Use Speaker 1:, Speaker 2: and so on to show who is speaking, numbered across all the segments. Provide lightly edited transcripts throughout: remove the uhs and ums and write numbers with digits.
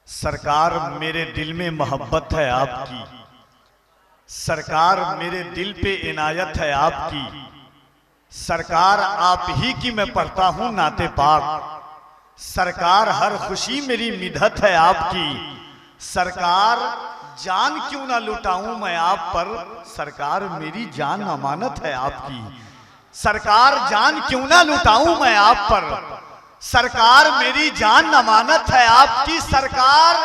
Speaker 1: सरकार मेरे दिल में मोहब्बत है आपकी, सरकार मेरे दिल पे इनायत है आपकी, सरकार आप ही की मैं पढ़ता हूं नाते पाक, सरकार हर खुशी मेरी मिदहत है आपकी, सरकार जान क्यों ना लुटाऊं मैं आप पर, सरकार मेरी जान अमानत है आपकी, सरकार जान क्यों ना लुटाऊं मैं आप पर, सरकार मेरी जान अमानत है आपकी, सरकार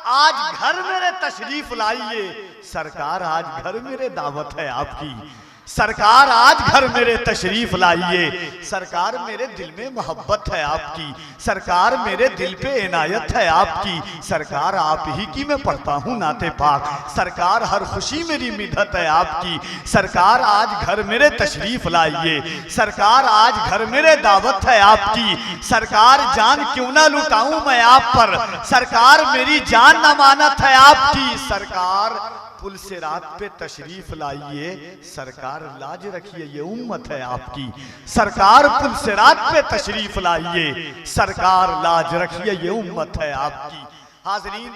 Speaker 1: आज घर मेरे तशरीफ लाइए, सरकार आज घर मेरे दावत है आपकी, सरकार आज घर मेरे तशरीफ लाइए, सरकार मेरे दिल में मोहब्बत है आपकी, सरकार मेरे दिल पे इनायत है आपकी, सरकार आप ही की मैं पढ़ता हूँ नाते पाक, सरकार हर खुशी मेरी मिदहत है आपकी, सरकार आज घर मेरे तशरीफ लाइए, सरकार आज घर मेरे दावत है आपकी, सरकार जान क्यों ना लुटाऊं मैं आप पर, सरकार मेरी जान अमानत है आपकी, सरकार पुल से रात पे तशरीफ लाइए, सरकार लाज रखिए ये उम्मत है आपकी, सरकार पुल से रात पे तशरीफ लाइए, सरकार लाज रखिए ये उम्मत है आपकी। हाज़रीन,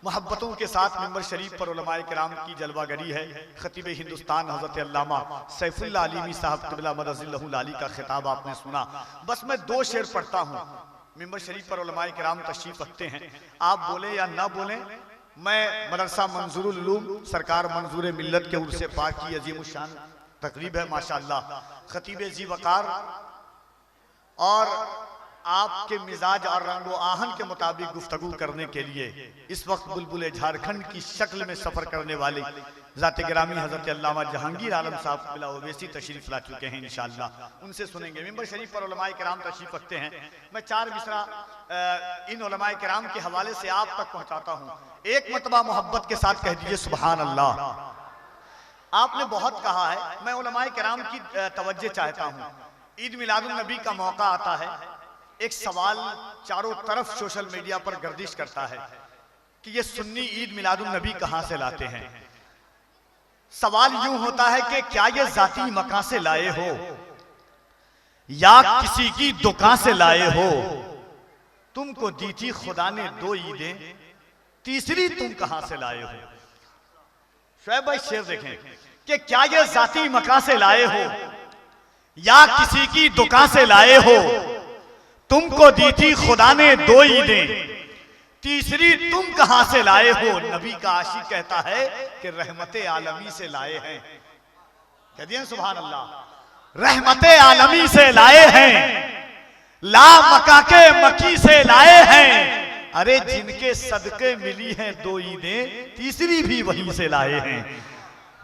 Speaker 1: मोहब्बतों के साथ मिंबर शरीफ पर उलमाए किराम की जलवागरी है। खतीब हिंदुस्तान हज़रत अल्लामा सैफुल्लाह अलीमी साहब क़िबला मदज़िल्लहुल आली का खिताब आपने सुना। बस मैं दो शेर पढ़ता हूँ। मिंबर शरीफ पर उलमाए किराम तशरीफ रखते हैं, आप बोले या ना बोले, मैं मदरसा मंजूरुल उलूम सरकार मंजूर मिल्लत के उर्से पाक की अजीम शान तकरीब है माशाअल्लाह। खतीब जी वकार और आपके मिजाज और रंगो आहन के मुताबिक गुफ्तगू करने के लिए इस वक्त बुलबुल झारखंड की शक्ल में सफर करने वाले ज़ात गिरामी हज़रत अल्लामा जहांगीर आलम साहब क़िबला ओवैसी तशरीफ ला चुके हैं। इंशाअल्लाह उनसे सुनेंगे। मिंबर शरीफ पर उलमाए किराम तशरीफ रखते हैं। मैं चार मिसरा इन उलमाए किराम के हवाले से आप तक पहुंचाता हूं। एक मरतबा मोहब्बत के साथ कह दीजिए सुभान अल्लाह। आपने बहुत कहा है, मैं उलमाए किराम की तवज्जो चाहता हूं। ईद मिलादुन नबी का मौका आता है, एक सवाल चारों तरफ सोशल मीडिया पर गर्दिश करता है कि ये सुन्नी ईद मिलादुन नबी कहां से लाते हैं। सवाल यूं होता है कि क्या ये जाती मकान से लाए हो या किसी की दुकान से लाए हो। तुमको दी थी खुदा ने दो ईदें, तीसरी तुम कहां से लाए हो। शोएब भाई शेर देखें कि क्या ये जाती मकान से लाए हो या किसी की दुकान से लाए हो। तुमको दी थी खुदा ने दो ईदें, तीसरी तुम कहां से लाए हो। नबी का आशिक कहता है कि रहमते आलमी से लाए हैं। कह दिए सुभान अल्लाह। रहमते आलमी से लाए हैं, ला मका के मकी से लाए हैं। अरे जिनके सदके मिली हैं दो ईदें, तीसरी भी वहीं से लाए हैं।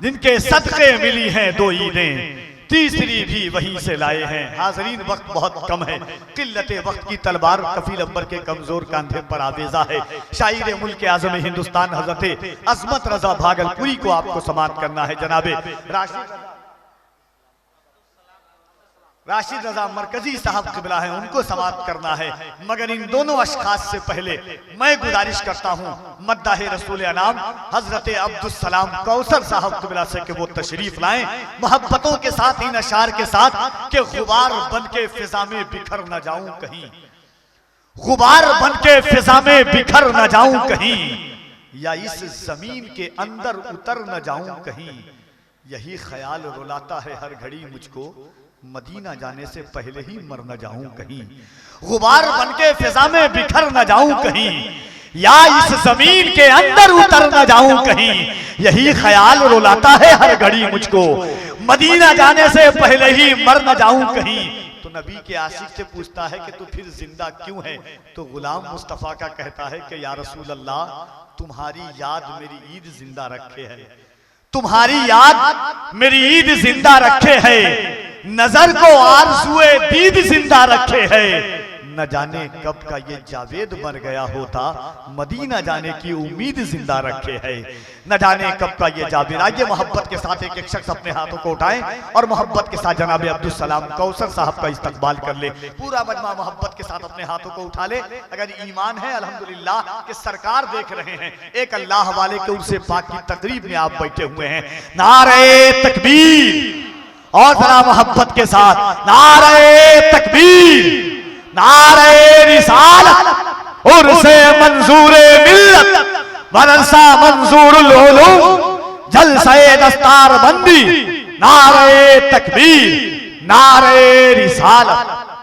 Speaker 1: जिनके सदके मिली हैं दो ईदें, तीसरी भी वहीं से लाए हैं। हाज़रीन, वक्त बहुत कम है, किल्लते वक्त की तलवार कफील अब्बर के कमजोर कांधे पर आवेजा है। शायर मुल्क आज़म हिंदुस्तान हज़रत अज़मत रज़ा भागलपुरी को आपको समाअत करना है। जनाबे राशिद रज़ा मरकजी साहब क़िबला है, उनको समाअत करना है। मगर इन दोनों अशखास से पहले मैं गुजारिश करता हूँ मद्दाह रसूल अनाम हजरत अब्दुस्सलाम कौसर साहब क़िबला से कि वो तशरीफ लाएं मोहब्बतों के साथ, इन अशार के साथ कि गुबार बन के फिजा में बिखर न जाऊं कहीं, गुबार बन के फिजा में बिखर न जाऊं कहीं, या इस जमीन के अंदर उतर न जाऊं कहीं। यही ख्याल रुलाता है हर घड़ी मुझको, मदीना जाने से पहले ही मर न जाऊं कहीं। गुबार बनके फिजा में बिखर न जाऊं कहीं, या इस जमीन के अंदर उतर न जाऊं कहीं। यही ख्याल रुलाता है हर घड़ी मुझको, मदीना जाने से पहले ही मर न जाऊं कहीं। तो नबी के आशिक से पूछता है कि तू फिर जिंदा क्यों है। तो गुलाम मुस्तफा का कहता है कि या रसूल अल्लाह, तुम्हारी याद मेरी ईद जिंदा रखे है, तुम्हारी याद मेरी ईद जिंदा रखे है, नजर को आरज़ुए दीद जिंदा रखे है। न जाने कब का ये जावेद मर गया होता, मदीना जाने की उम्मीद जिंदा रखे है। न जाने कब का ये जावेद। आइए मोहब्बत के साथ एक एक शख्स अपने हाथों को उठाएं और मोहब्बत के साथ जनाब अब्दुस्सलाम कौसर साहब का इस्तकबाल कर ले। पूरा मजमा मोहब्बत के साथ अपने हाथों को उठा ले। अगर ईमान है अल्हम्दुलिल्लाह कि सरकार देख रहे हैं, एक अल्लाह वाले के उर्से पाक की तकरीब में आप बैठे हुए हैं। नारे तकबीर, और जरा मोहब्बत के साथ नारे तकबीर, नारे रिसालत, उर्से मंजूरे मिल्लत वरसा मंजूरुल उलूम जलसे दस्तार बंदी नारे तकबीर नारे रिसालत।